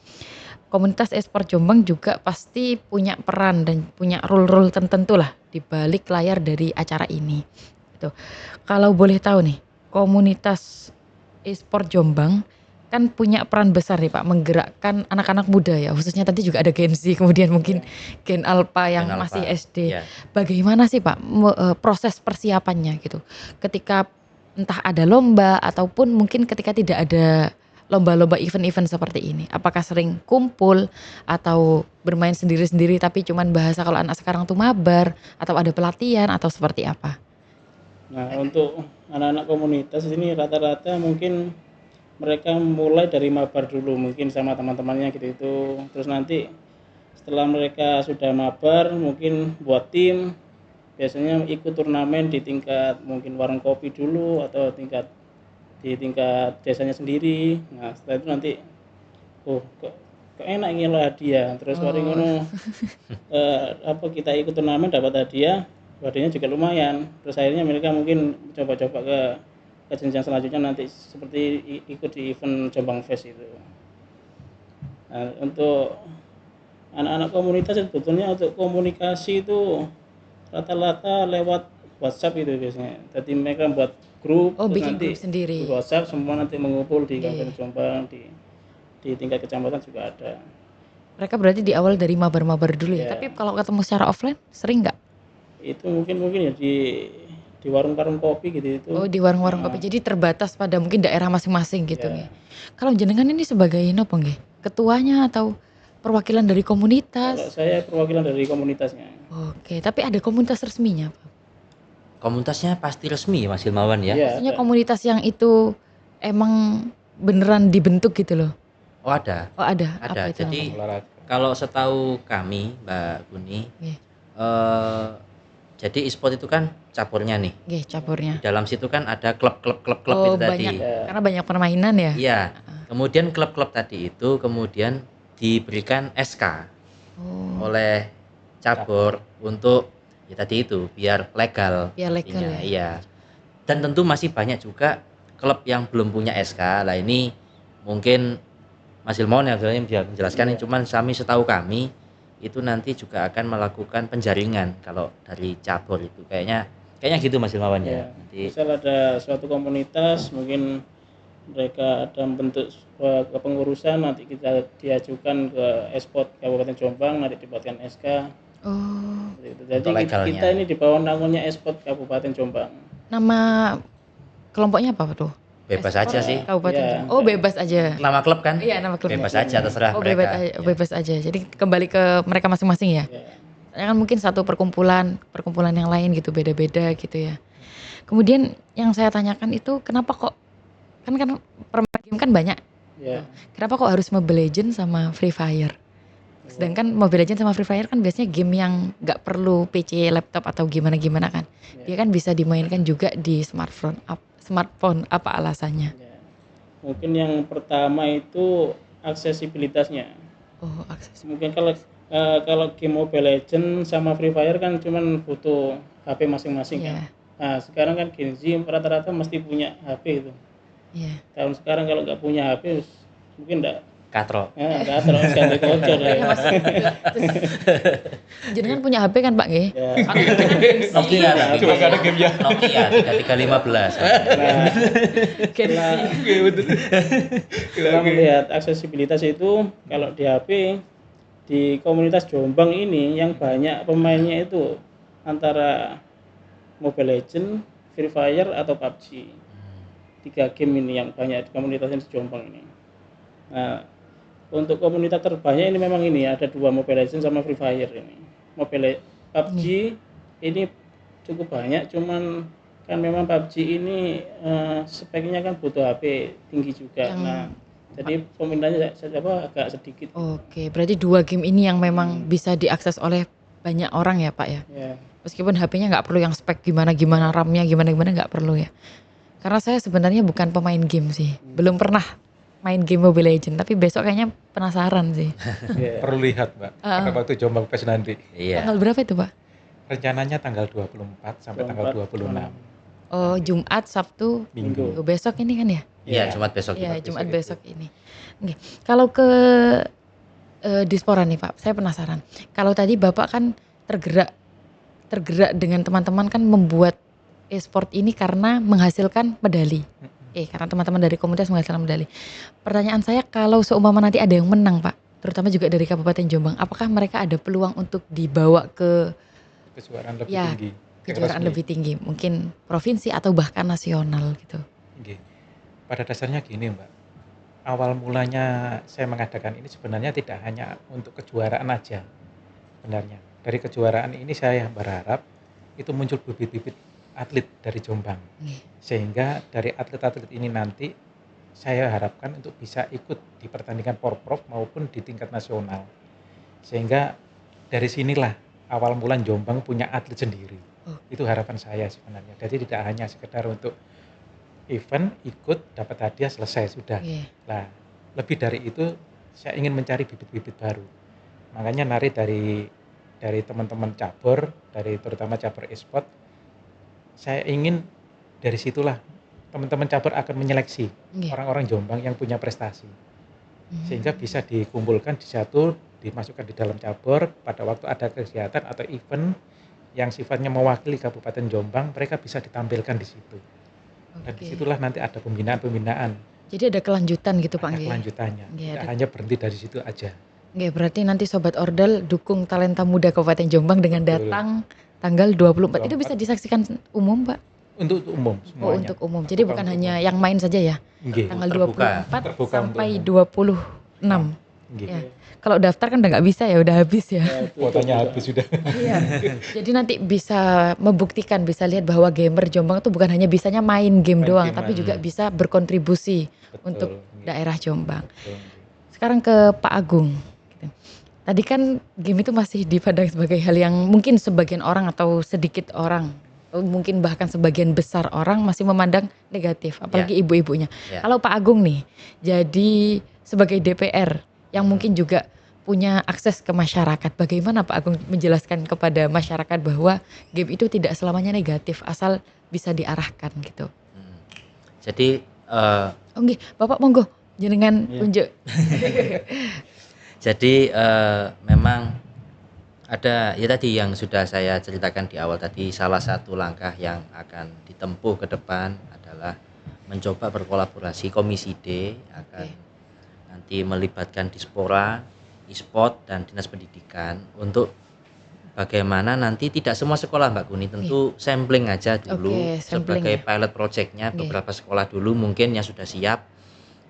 D: Komunitas e-sport Jombang juga pasti punya peran dan punya rule-rule tertentu lah di balik layar dari acara ini. Gitu. Kalau boleh tahu nih, komunitas e-sport Jombang kan punya peran besar nih Pak, menggerakkan anak-anak muda ya, khususnya tadi juga ada Gen Z, kemudian mungkin Gen Alpha yang
A: Gen Alpha,
D: masih SD.
A: iya.
D: Bagaimana sih Pak proses persiapannya gitu? Ketika entah ada lomba ataupun mungkin ketika tidak ada lomba-lomba event-event seperti ini. Apakah sering kumpul atau bermain sendiri-sendiri tapi cuman bahasa kalau anak sekarang tuh mabar atau ada pelatihan atau seperti apa?
C: Nah, untuk anak-anak komunitas ini rata-rata mungkin mereka mulai dari mabar dulu mungkin sama teman-temannya gitu. Terus nanti setelah mereka sudah mabar mungkin buat tim, biasanya ikut turnamen di tingkat mungkin warung kopi dulu atau di tingkat desanya sendiri. Nah, setelah itu nanti kok enak ngelola hadiah. Terus mari ngono kita ikut turnamen dapat hadiahnya juga lumayan. Terus akhirnya mereka mungkin coba-coba ke jenjang selanjutnya nanti seperti ikut di event Jombang Fest itu. Nah, untuk anak-anak komunitas sebetulnya untuk komunikasi itu rata-rata lewat WhatsApp itu biasanya. Jadi mereka buat grup, terus
D: bikin
C: nanti
D: grup sendiri.
C: grup WhatsApp semua nanti mengumpul di
D: Iya.
C: Kabupaten Jombang, di tingkat kecamatan juga ada.
D: Mereka berarti di awal dari mabar-mabar dulu ya.
C: Iya.
D: Tapi kalau ketemu secara offline sering nggak?
C: Itu mungkin ya di warung-warung kopi gitu itu.
D: Oh, di warung-warung kopi. Jadi terbatas pada mungkin daerah masing-masing gitu
C: Iya.
D: nggih. Kalau jenengan ini sebagai nopo nggih? Ketuanya atau perwakilan dari
C: Kalau
D: komunitas?
C: saya perwakilan dari komunitasnya.
D: Oke, tapi ada komunitas resminya, Pak?
A: Komunitasnya pasti resmi Mas Hilmawan ya?
C: Iya,
D: Maksudnya
C: ada.
D: komunitas yang itu emang beneran dibentuk gitu loh?
A: Oh ada.
D: Oh ada?
A: Ada.
D: Apa itu
A: Jadi
D: namanya?
B: olahraga.
A: kalau setahu kami Mbak Guni,
D: Nggih.
A: jadi e-sport itu kan campurnya nih.
D: Nggih, campurnya.
A: Di dalam situ kan ada klub-klub
D: Oh,
A: itu tadi.
D: banyak.
C: Ya.
D: Karena banyak permainan ya?
A: Iya. Kemudian klub-klub tadi itu kemudian diberikan SK
D: Oh,
A: oleh cabur untuk ya tadi itu biar legal.
D: biar legal
A: intinya,
D: ya?
A: Iya. Dan tentu masih banyak juga klub yang belum punya SK. Lah ini mungkin Mas Hilmawan yang bisa menjelaskan,
C: Iya.
A: cuman setahu kami itu nanti juga akan melakukan penjaringan kalau dari cabur itu kayaknya gitu Mas Hilmawan ya.
C: Ya.
A: Nanti
C: Misal ada suatu komunitas mungkin mereka ada bentuk kepengurusan, nanti kita diajukan ke e-sport Kabupaten Jombang, nanti dibuatkan SK.
D: Oh,
C: Seperti itu. Jadi
A: Untuk legalnya.
C: kita ini di bawah naungannya e-sport Kabupaten Jombang.
D: nama kelompoknya apa tuh?
A: bebas
D: E-sport
A: aja sih.
D: Kabupaten.
C: Iya.
D: Oh, bebas aja.
A: Nama klub kan?
D: Iya, nama klubnya.
A: Bebas aja terserah
D: Oh,
A: mereka. Ya.
D: bebas aja. Jadi kembali ke mereka masing-masing ya.
C: Ya.
D: Soalnya kan mungkin satu perkumpulan yang lain gitu beda-beda gitu ya. Kemudian yang saya tanyakan itu kenapa kok kan permainan game kan banyak.
C: Ya.
D: Kenapa kok harus Mobile Legends sama Free Fire? Sedangkan Mobile Legends sama Free Fire kan biasanya game yang nggak perlu PC, laptop atau gimana-gimana kan. Dia kan bisa dimainkan juga di smartphone. Apa alasannya?
C: Ya. Mungkin yang pertama itu aksesibilitasnya.
D: Oh, akses.
C: Mungkin kalau game Mobile Legends sama Free Fire kan cuman butuh HP masing-masing
D: Iya.
C: kan. Nah, sekarang kan Gen Z rata-rata mesti punya HP itu.
D: Iya.
C: Tahun sekarang kalau nggak punya HP mungkin
A: Katro.
C: nggak terus ganti voucher ya.
D: Iya, Mas. Jenengan punya HP kan, Pak nggih?
C: Ya.
A: Nokia tapi.
B: Cuma nggak ada game ya.
A: Nokia 3315.
C: Nah,
D: Gen Z.
C: setelah melihat aksesibilitas itu kalau di HP di komunitas Jombang ini yang banyak pemainnya itu antara Mobile Legends, Free Fire atau PUBG. 3 game ini yang banyak di komunitasnya di Jombang ini. Nah, untuk komunitas terbanyak ini memang ini ada 2 Mobile Legends sama Free Fire ini. PUBG ini cukup banyak, cuman kan memang PUBG ini speknya kan butuh HP tinggi juga. Nah, jadi peminatnya agak sedikit.
D: Oke, berarti 2 game ini yang memang bisa diakses oleh banyak orang ya, Pak ya?
C: Ya.
D: Meskipun HP-nya nggak perlu yang spek gimana-gimana, RAM-nya gimana-gimana nggak perlu ya. Karena saya sebenarnya bukan pemain game sih. Belum pernah main game Mobile Legends, tapi besok kayaknya penasaran sih.
C: Ya.
B: Perlu lihat Mbak, pada waktu Jombang Fest nanti.
A: Iya.
D: Tanggal berapa itu, Pak?
B: Rencananya tanggal 24 sampai tanggal 26
D: Oh,
B: nanti,
D: Jumat, Sabtu,
B: Minggu.
D: Minggu. Besok ini kan ya?
A: Iya, Jumat besok.
D: Iya,
B: Jumat
D: Jumat
B: besok
D: besok ini. Oke. Kalau ke Dispora nih Pak, saya penasaran. Kalau tadi Bapak kan tergerak dengan teman-teman kan membuat e-sport ini karena menghasilkan medali. Karena teman-teman dari komunitas menghasilkan medali. Pertanyaan saya, kalau seumpama nanti ada yang menang Pak, terutama juga dari Kabupaten Jombang, apakah mereka ada peluang untuk dibawa ke
B: Kejuaraan lebih
D: Ya,
B: tinggi,
D: kejuaraan
B: resmi.
D: lebih tinggi, mungkin provinsi atau bahkan nasional gitu?
B: Nggih. Pada dasarnya gini Mbak, awal mulanya saya mengadakan ini sebenarnya tidak hanya untuk kejuaraan aja sebenarnya. Dari kejuaraan ini saya berharap itu muncul bibit-bibit atlet dari Jombang.
D: Nggih.
B: Sehingga dari atlet-atlet ini nanti saya harapkan untuk bisa ikut di pertandingan Porprov maupun di tingkat nasional. Sehingga dari sinilah awal mula Jombang punya atlet sendiri.
D: Oh.
B: Itu harapan saya sebenarnya. Jadi tidak hanya sekedar untuk event, ikut, dapat hadiah, selesai, sudah.
D: Nggih.
B: Nah, lebih dari itu saya ingin mencari bibit-bibit baru. Makanya nari dari teman-teman cabur, dari terutama cabur e-sport, saya ingin dari situlah teman-teman cabur akan menyeleksi
D: Nggih.
B: orang-orang Jombang yang punya prestasi. Sehingga
D: Hmm.
B: bisa dikumpulkan di satu, dimasukkan di dalam cabur, pada waktu ada kegiatan atau event yang sifatnya mewakili Kabupaten Jombang, mereka bisa ditampilkan di situ. Dan
D: Oke.
B: disitulah nanti ada pembinaan-pembinaan,
D: Jadi ada kelanjutan gitu Pak
B: ada
D: nggih?
B: kelanjutannya.
D: Nggih,
B: Tidak
D: ada.
B: hanya berhenti dari situ aja.
D: Nggih, berarti nanti Sobat Ordal dukung talenta muda Kabupaten Jombang dengan
B: Betul.
D: datang tanggal 24. Itu bisa
B: 24.
D: disaksikan umum Pak?
B: Untuk umum
D: Oh,
B: semuanya.
D: untuk umum. Jadi
B: Terbuka
D: bukan
B: untuk
D: hanya
B: umum.
D: yang main saja ya?
B: Nggih.
D: Tanggal
A: Terbuka.
D: 24
B: Terbuka untuk
D: sampai
B: umum.
D: 26.
B: Nggih.
D: Ya. Kalau daftar kan udah nggak bisa ya, udah habis ya.
B: Kuotanya habis sudah.
D: Iya. Jadi nanti bisa membuktikan, bisa lihat bahwa gamer Jombang itu bukan hanya bisanya main game
B: Main
D: doang,
B: game
D: tapi
B: aja.
D: juga bisa berkontribusi
B: Betul.
D: untuk
B: Nggih.
D: daerah Jombang.
B: Betul, nggih.
D: Sekarang ke Pak Agung. Gitu. Tadi kan game itu masih dipandang sebagai hal yang mungkin sebagian orang atau sedikit orang, atau mungkin bahkan sebagian besar orang masih memandang negatif, apalagi ibu-ibunya.
A: Ya.
D: Kalau Pak Agung nih, jadi sebagai DPR yang mungkin juga punya akses ke masyarakat, bagaimana Pak Agung menjelaskan kepada masyarakat bahwa game itu tidak selamanya negatif, asal bisa diarahkan gitu?
A: Jadi
D: Oh nggih, Bapak monggo jenengan
C: Iya.
D: unjuk.
A: Jadi memang ada ya tadi yang sudah saya ceritakan di awal tadi, salah satu langkah yang akan ditempuh ke depan adalah mencoba berkolaborasi Komisi D akan nanti melibatkan Dispora, e-sport dan Dinas Pendidikan untuk bagaimana nanti tidak semua sekolah Mbak Kuni, tentu sampling aja dulu
D: Oke, sampling
A: sebagai
D: ya.
A: pilot projectnya
D: Oke.
A: beberapa sekolah dulu mungkin yang sudah siap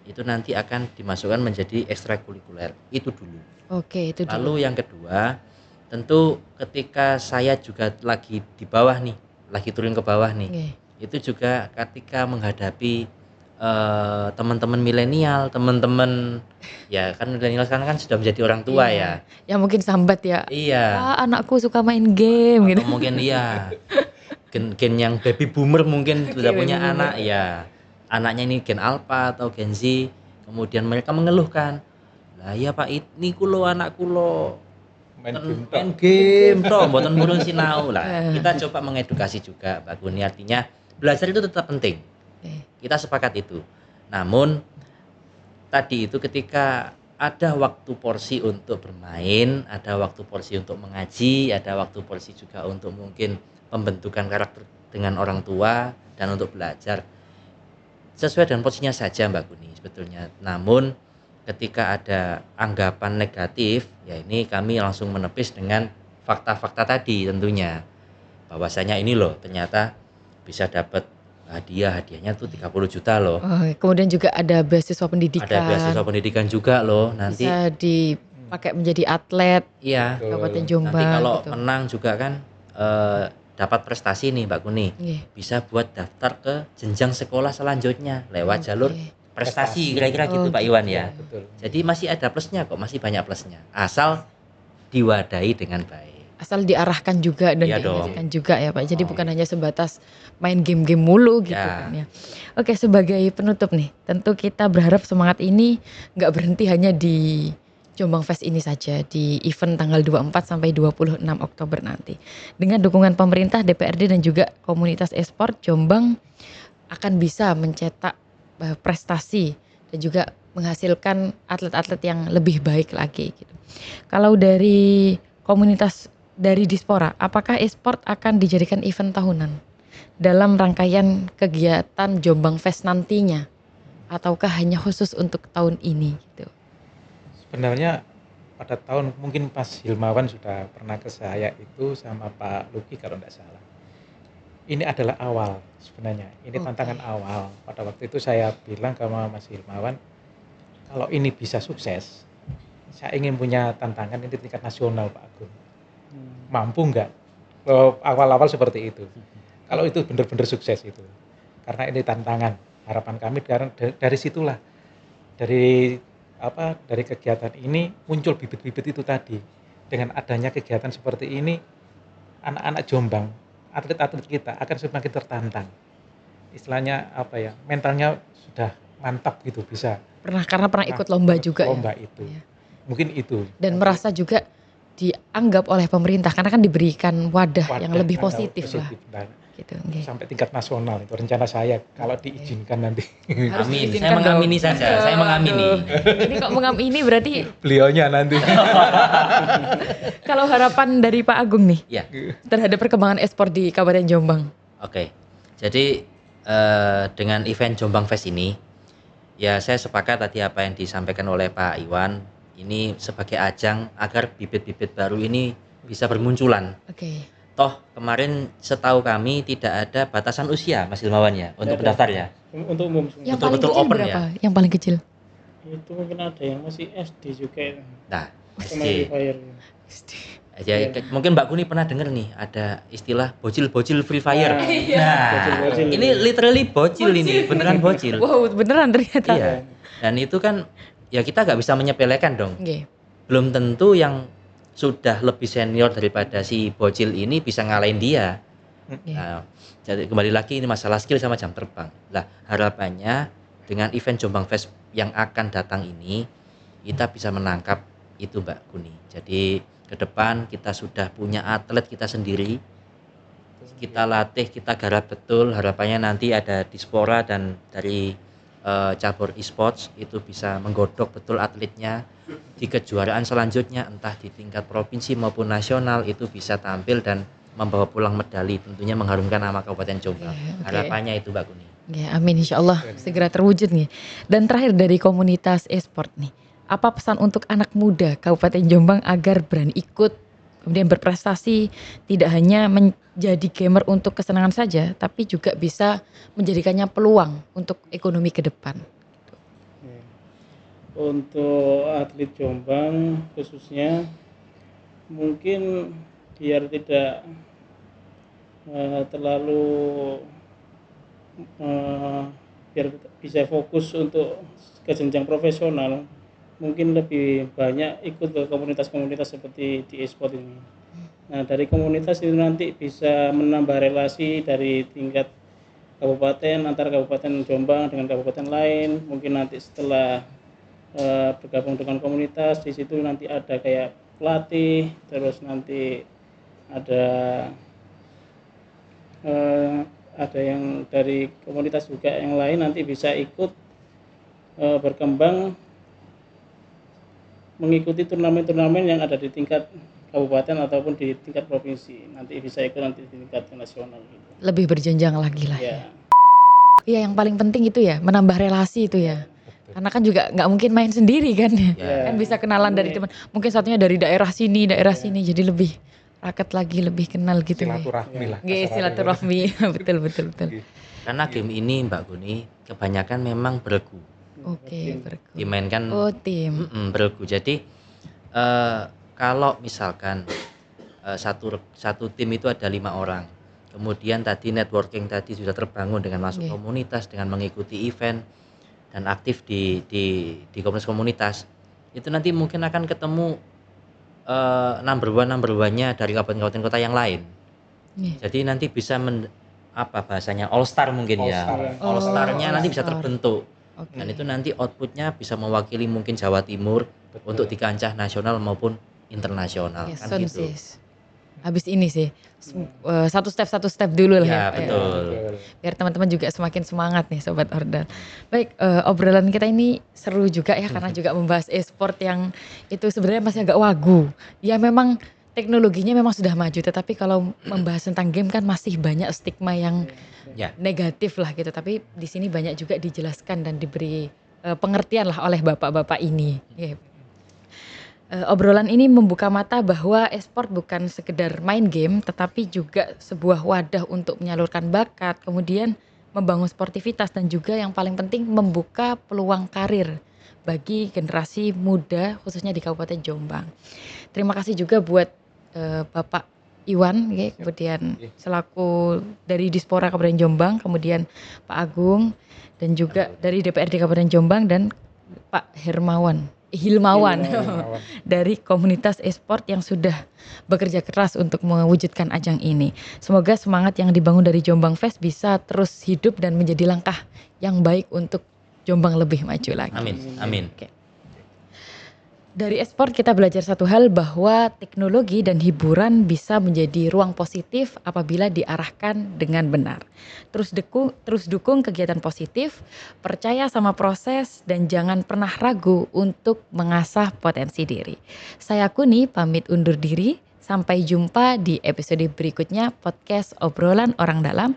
A: itu nanti akan dimasukkan menjadi ekstrakurikuler itu dulu.
D: Oke, itu dulu.
A: Lalu yang kedua, tentu ketika saya juga lagi di bawah nih, lagi turun ke bawah nih,
D: Nggih.
A: itu juga ketika menghadapi teman-teman milenial, teman-teman ya kan milenial sekarang kan sudah menjadi orang tua
D: Iya.
A: ya.
D: Ya mungkin sambat ya.
A: Iya.
D: Ah, anakku suka main game gitu.
A: Atau mungkin iya gen yang baby boomer mungkin sudah
D: Baby
A: punya
D: boomer.
A: anak ya, anaknya ini gen alpha atau gen Z, kemudian mereka mengeluhkan, lah ya Pak ini kulo anak kulo
B: Main game tok.
A: main game toh mboten purun sinau lah. Kita coba mengedukasi juga Mbak Guni, artinya belajar itu tetap penting, kita sepakat itu. Namun tadi itu ketika ada waktu porsi untuk bermain, ada waktu porsi untuk mengaji, ada waktu porsi juga untuk mungkin pembentukan karakter dengan orang tua dan untuk belajar. Sesuai dengan porsinya saja Mbak Guni sebetulnya. Namun ketika ada anggapan negatif, ya ini kami langsung menepis dengan fakta-fakta tadi tentunya. Bahwasanya ini loh ternyata bisa dapat hadiahnya tuh 30 juta loh.
D: Oh, kemudian juga ada beasiswa pendidikan.
A: Ada beasiswa pendidikan juga loh nanti.
D: Bisa dipakai menjadi atlet
A: Iya.
B: Betul.
D: Kabupaten Jombang.
A: Nanti kalau
D: gitu.
A: menang juga kan dapat prestasi nih Mbak Kuni.
D: Nggih.
A: Bisa buat daftar ke jenjang sekolah selanjutnya lewat jalur
D: Oke.
A: prestasi,
B: Prestasi.
A: kira-kira gitu
D: Oh,
A: Pak Iwan ya.
B: Betul.
A: Jadi masih ada plusnya kok, masih banyak plusnya. Asal diwadahi dengan baik.
D: Asal diarahkan juga dan
A: Iya dong.
D: diingatkan juga ya Pak. Jadi
A: Oh.
D: bukan hanya sebatas main game-game mulu gitu
A: Ya.
D: kan ya. Oke, sebagai penutup nih, tentu kita berharap semangat ini nggak berhenti hanya di Jombang Fest ini saja di event tanggal 24 sampai 26 Oktober nanti. Dengan dukungan pemerintah, DPRD dan juga komunitas e-sport, Jombang akan bisa mencetak prestasi dan juga menghasilkan atlet-atlet yang lebih baik lagi gitu. Kalau dari komunitas dari Dispora, apakah e-sport akan dijadikan event tahunan dalam rangkaian kegiatan Jombang Fest nantinya, ataukah hanya khusus untuk tahun ini gitu?
B: Sebenarnya pada tahun mungkin pas Hilmawan sudah pernah ke saya itu sama Pak Luki kalau tidak salah. Ini adalah awal sebenarnya, ini
D: Oke.
B: tantangan awal. Pada waktu itu saya bilang ke Mas Hilmawan, kalau ini bisa sukses, saya ingin punya tantangan ini tingkat nasional Pak Agung. Mampu nggak? Awal-awal seperti itu. Kalau itu benar-benar sukses itu, karena ini tantangan. Harapan kami karena dari situlah, dari kegiatan ini muncul bibit-bibit itu tadi. Dengan adanya kegiatan seperti ini, anak-anak Jombang, atlet-atlet kita akan semakin tertantang. Istilahnya mentalnya sudah mantap gitu, bisa.
D: Karena pernah ikut lomba juga ya?
B: Lomba itu.
D: Iya.
B: Mungkin itu.
D: Dan merasa juga dianggap oleh pemerintah karena kan diberikan wadah yang lebih positif lah.
B: Nah,
D: Gitu. Okay.
B: sampai tingkat nasional itu rencana saya kalau diizinkan nanti.
D: Harus
A: Amin.
D: diizinkan
A: Saya mengamini
D: dong.
A: saja. Saya mengamini.
D: Aduh. Ini kok mengamini berarti
B: Beliaunya nanti.
D: kalau harapan dari Pak Agung nih
A: Ya.
D: terhadap perkembangan e-sport di Kabupaten Jombang.
A: Oke. Jadi dengan event Jombang Fest ini, ya saya sepakat tadi apa yang disampaikan oleh Pak Iwan. Ini sebagai ajang agar bibit-bibit baru ini bisa bermunculan.
D: Oke.
A: Toh kemarin setahu kami tidak ada batasan usia, Mas Ilmawan ya, untuk
C: Tidak ada.
A: pendaftar ya.
C: Untuk umum semua.
D: Yang paling
A: Betul-betul
D: kecil
A: open
D: berapa? Yang paling kecil?
C: Itu mungkin ada yang masih SD juga itu.
A: Nah,
C: Sama
A: SD.
C: Free Fire.
A: Ya,
C: Iya.
A: mungkin Mbak Kuni pernah dengar nih ada istilah bocil-bocil Free Fire.
C: Nah,
A: Nah,
C: bocil-bocil.
A: ini literally bocil ini, beneran bocil.
D: Wow, beneran ternyata.
A: Iya. Dan itu kan ya kita nggak bisa menyepelekan dong.
D: Oke.
A: Belum tentu yang sudah lebih senior daripada si bocil ini bisa ngalahin dia.
D: Oke.
A: Nah, jadi kembali lagi ini masalah skill sama jam terbang. Lah, harapannya dengan event Jombang Fest yang akan datang ini kita bisa menangkap itu Mbak Kuni. Jadi ke depan kita sudah punya atlet kita sendiri. Kita latih, kita garap betul. Harapannya nanti ada Dispora dan dari cabur e-sports itu bisa menggodok betul atletnya di kejuaraan selanjutnya, entah di tingkat provinsi maupun nasional, itu bisa tampil dan membawa pulang medali, tentunya mengharumkan nama Kabupaten Jombang.
D: Oke.
A: Harapannya itu Mbak Kuni.
D: Ya, amin, insya Allah segera terwujud nih. Dan terakhir dari komunitas e-sport nih, apa pesan untuk anak muda Kabupaten Jombang agar berani ikut, kemudian berprestasi, tidak hanya menjadi gamer untuk kesenangan saja, tapi juga bisa menjadikannya peluang untuk ekonomi ke depan.
C: Untuk atlet Jombang khususnya mungkin biar tidak terlalu biar bisa fokus untuk ke jenjang profesional, mungkin lebih banyak ikut ke komunitas-komunitas seperti di e-sport ini. Nah, dari komunitas itu nanti bisa menambah relasi dari tingkat kabupaten, antar kabupaten Jombang dengan kabupaten lain. Mungkin nanti setelah bergabung dengan komunitas, di situ nanti ada kayak pelatih, terus nanti ada yang dari komunitas juga yang lain nanti bisa ikut berkembang mengikuti turnamen-turnamen yang ada di tingkat kabupaten ataupun di tingkat provinsi, nanti bisa ikut nanti di tingkat nasional gitu.
D: Lebih berjenjang lagi lah.
C: Ya.
D: Iya, yang paling penting itu ya, menambah relasi itu ya. Karena kan juga nggak mungkin main sendiri kan ya.
A: Ya.
D: Kan bisa kenalan dari teman. Mungkin satunya dari daerah sini, jadi lebih raket lagi, lebih kenal gitu ya.
B: Silaturahmi lah.
D: Nggih, silaturahmi. betul.
A: Karena game ini Mbak Kuni kebanyakan memang bergu.
D: Oke, bergu.
A: Dimainkan
D: Oh, tim.
A: bergu. Jadi kalau misalkan satu tim itu ada 5 orang, kemudian tadi networking tadi sudah terbangun dengan masuk
D: Oke.
A: komunitas, dengan mengikuti event dan aktif di komunitas, itu nanti mungkin akan ketemu number one-nya dari kabupaten kota yang lain.
D: Iya.
A: Jadi nanti bisa bahasanya all star mungkin ya.
B: All-star.
A: All starnya nanti bisa
D: All-star.
A: terbentuk.
D: Oke.
A: Dan itu nanti outputnya bisa mewakili mungkin Jawa Timur
B: Betul.
A: untuk di kancah nasional maupun internasional
D: Ya,
A: kan
D: Sun
A: gitu.
D: sih. Habis ini sih satu step dulu lah ya,
A: Ya,
D: Pak, ya.
A: betul.
D: Biar teman-teman juga semakin semangat nih Sobat Ordal. Baik, obrolan kita ini seru juga ya karena juga membahas e-sport yang itu sebenarnya masih agak wagu. Ya memang teknologinya memang sudah maju, tetapi kalau membahas tentang game kan masih banyak stigma yang
A: Ya.
D: negatif lah gitu. Tapi di sini banyak juga dijelaskan dan diberi pengertian lah oleh bapak-bapak ini. Ya. Obrolan ini membuka mata bahwa e-sport bukan sekedar main game, tetapi juga sebuah wadah untuk menyalurkan bakat, kemudian membangun sportivitas dan juga yang paling penting membuka peluang karir bagi generasi muda khususnya di Kabupaten Jombang. Terima kasih juga buat Bapak Iwan, ya, kemudian selaku dari Dispora Kabupaten Jombang, kemudian Pak Agung dan juga dari DPRD Kabupaten Jombang dan Pak Hilmawan dari komunitas e-sport yang sudah bekerja keras untuk mewujudkan ajang ini. Semoga semangat yang dibangun dari Jombang Fest bisa terus hidup dan menjadi langkah yang baik untuk Jombang lebih maju lagi.
A: Amin.
D: Oke. Dari e-sport kita belajar satu hal bahwa teknologi dan hiburan bisa menjadi ruang positif apabila diarahkan dengan benar. Terus dukung kegiatan positif, percaya sama proses dan jangan pernah ragu untuk mengasah potensi diri. Saya Kuni pamit undur diri. Sampai jumpa di episode berikutnya podcast Obrolan Orang Dalam.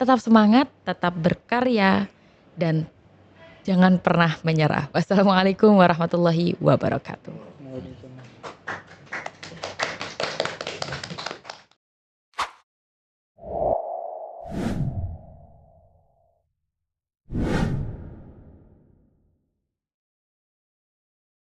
D: Tetap semangat, tetap berkarya dan jangan pernah menyerah. Wassalamualaikum warahmatullahi wabarakatuh.
C: Waalaikumsalam.